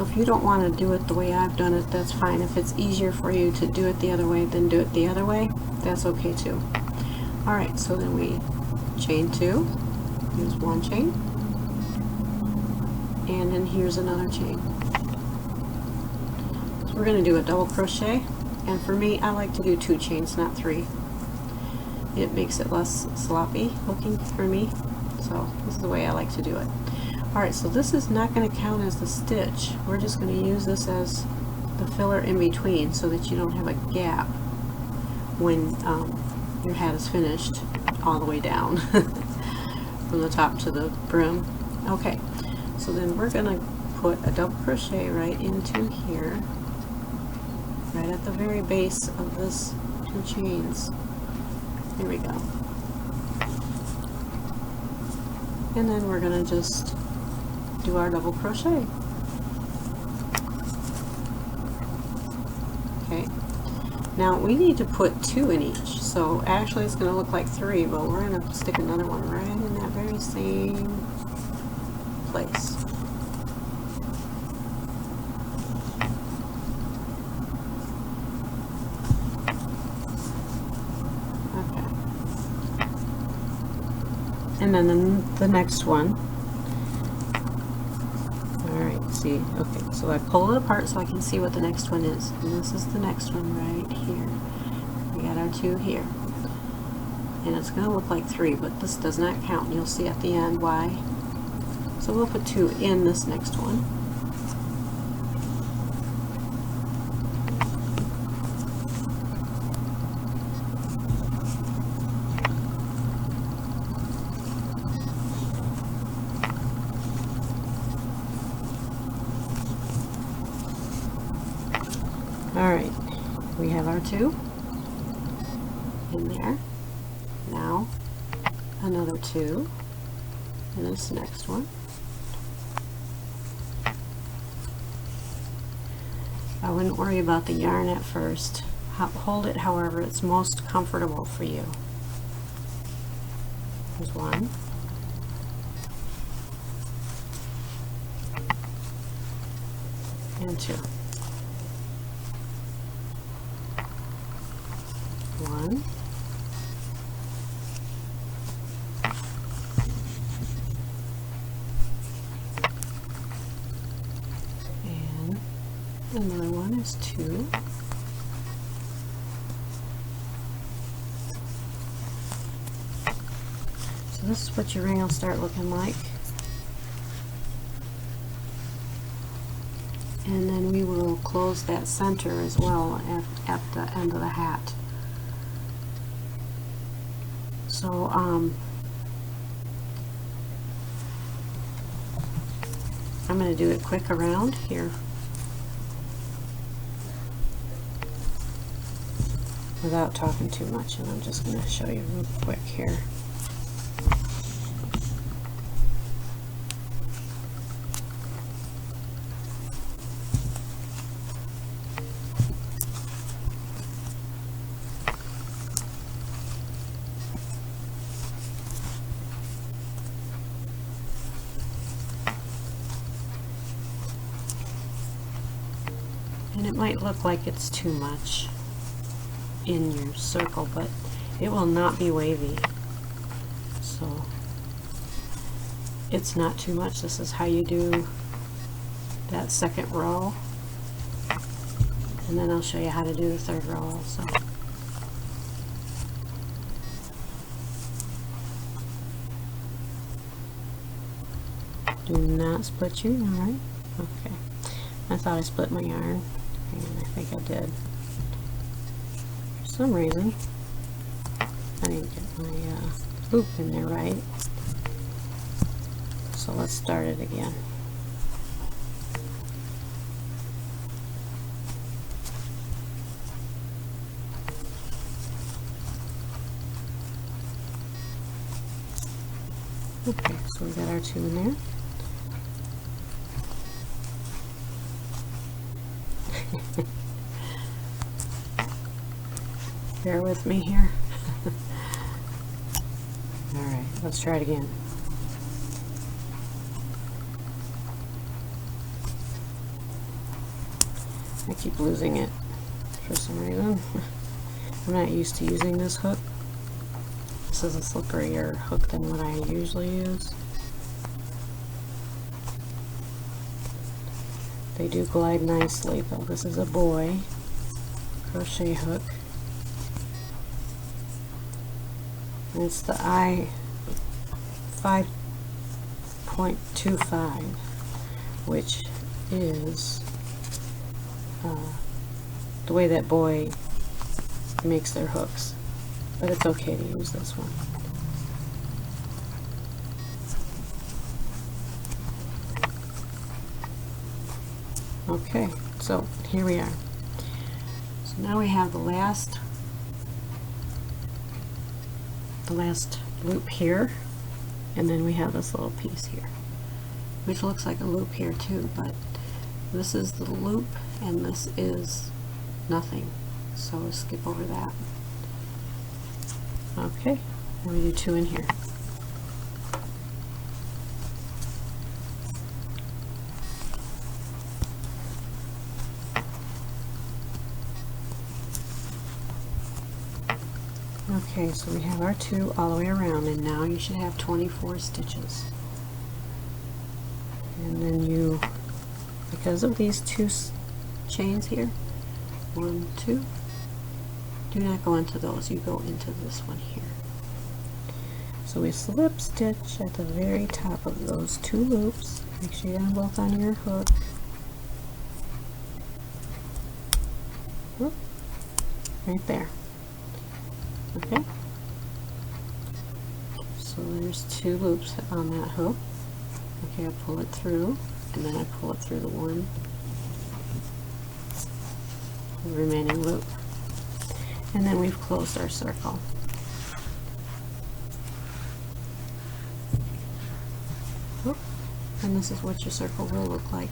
So if you don't want to do it the way I've done it, that's fine. If it's easier for you to do it the other way, then do it the other way. That's okay too. Alright, so then we chain 2, here's one chain, and then here's another chain. So we're going to do a double crochet, and for me, I like to do 2 chains, not 3. It makes it less sloppy looking for me, so this is the way I like to do it. Alright, so this is not going to count as the stitch. We're just going to use this as the filler in between so that you don't have a gap when your hat is finished all the way down from the top to the brim. Okay, so then we're going to put a double crochet right into here, right at the very base of this 2 chains. Here we go. And then we're going to just do our double crochet. Okay, now we need to put 2 in each, so actually it's going to look like 3, but we're going to stick another one right in that very same place. Okay, and then the next one. See, okay, so I pull it apart so I can see what the next one is, and this is the next one right here. We got our 2 here, and it's going to look like 3, but this does not count. You'll see at the end why. So we'll put 2 in this next one. Alright, we have our 2 in there. Now another 2 in this next one. I wouldn't worry about the yarn at first. Hold it however it's most comfortable for you. There's 1. And 2. 1, and another one is 2. So this is what your ring will start looking like, and then we will close that center as well at the end of the hat. So I'm going to do it quick around here without talking too much, and I'm just going to show you real quick here. And it might look like it's too much in your circle, but it will not be wavy. So it's not too much. This is how you do that second row. And then I'll show you how to do the third row also. Do not split your yarn. Okay. I thought I split my yarn, and I think I did. For some reason, I didn't get my loop in there right. So let's start it again. Okay, so we got our 2 in there. Bear with me here. Alright, let's try it again. I keep losing it for some reason. I'm not used to using this hook. This is a slipperier hook than what I usually use. They do glide nicely though. This is a boy crochet hook. And it's the I 5.25, which is the way that boy makes their hooks, but it's okay to use this one. Okay, so here we are. So now we have the last loop here, and then we have this little piece here, which looks like a loop here too, but this is the loop and this is nothing, so we'll skip over that. Okay, and we do 2 in here. Okay, so we have our 2 all the way around, and now you should have 24 stitches. And then you, because of these 2 chains here, 1, 2, do not go into those, you go into this one here. So we slip stitch at the very top of those 2 loops. Make sure you have them both on your hook. Whoop, right there. Okay, so there's 2 loops on that hook. Okay, I pull it through, and then I pull it through the remaining loop, and then we've closed our circle. Whoop. And this is what your circle will look like.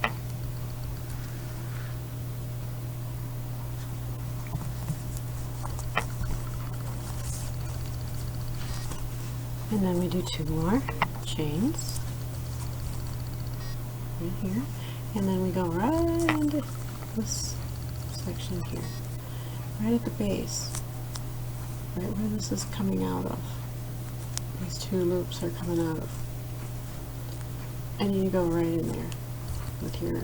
And then we do 2 more chains right here, and then we go right into this section here, right at the base, right where this is coming out of. These 2 loops are coming out of, and you go right in there with your,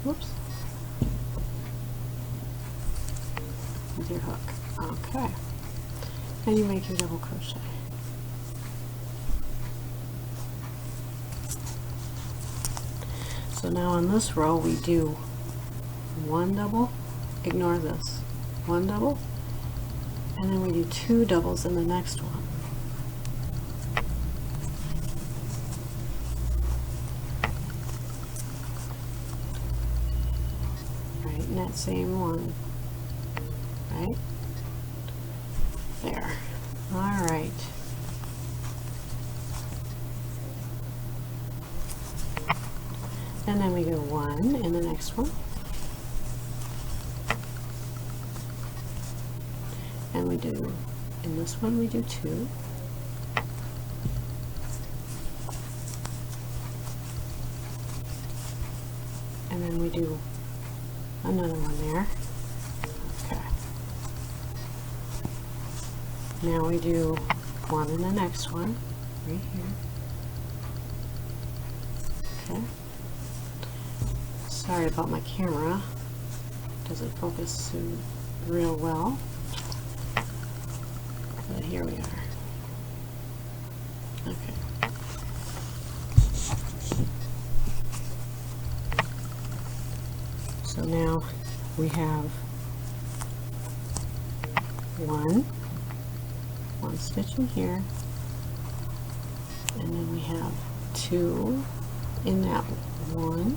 whoops, with your hook. Okay. And you make your double crochet. So now on this row we do 1 double, ignore this, 1 double, and then we do 2 doubles in the next one. Right, in that same one, right? There. All right. And then we go 1 in the next one. And we do, in this one we do 2. And then we do another one there. Now we do 1 in the next one, right here. Okay. Sorry about my camera. Doesn't focus real well. But here we are. Okay. So now we have 1 stitch in here, and then we have 2 in that one,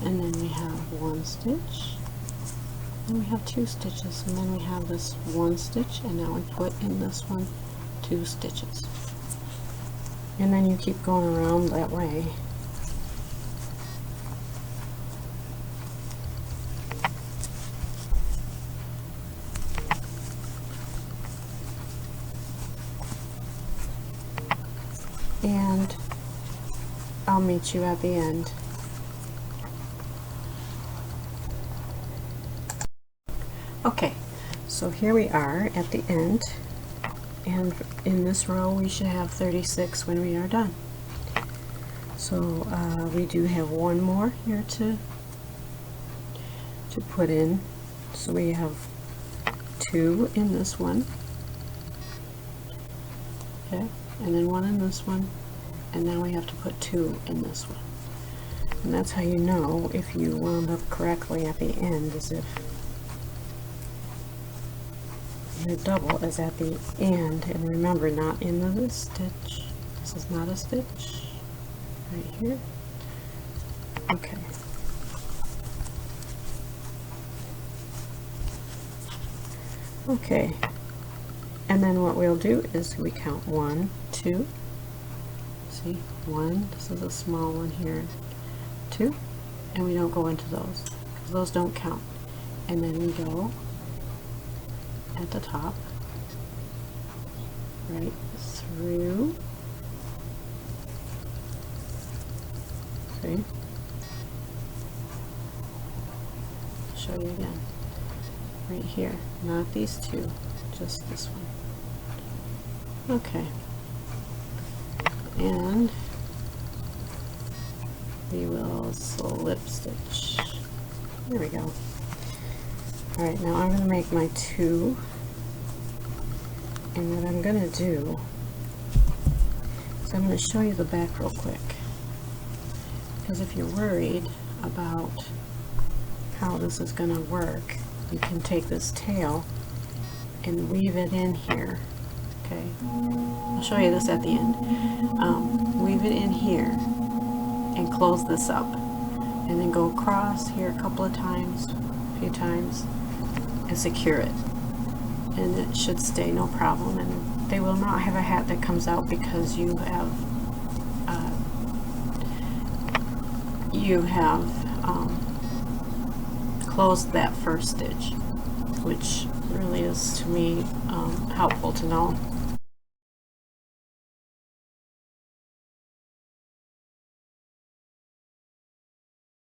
and then we have 1 stitch, and we have 2 stitches, and then we have this 1 stitch, and now we put in this one 2 stitches, and then you keep going around that way. And I'll meet you at the end. Okay, so here we are at the end, and in this row we should have 36 when we are done. So we do have one more here to put in. So we have 2 in this one, okay, and then 1 in this one, and now we have to put 2 in this one. And that's how you know if you wound up correctly at the end, is if your double is at the end. And remember, not in this stitch. This is not a stitch. Right here. Okay. Okay. And then what we'll do is we count 1, 2. See, 1. This is a small one here. 2, and we don't go into those because those don't count. And then we go at the top, right through. See? I'll show you again. Right here, not these 2, just this one. Okay. And we will slip stitch. There we go. Alright, now I'm going to make my 2, and what I'm going to do is I'm going to show you the back real quick, because if you're worried about how this is going to work, you can take this tail and weave it in here. Okay, I'll show you this at the end. Weave it in here and close this up, and then go across here a couple of times, a few times, and secure it, and it should stay no problem. And they will not have a hat that comes out because you have closed that first stitch, which really is, to me, helpful to know.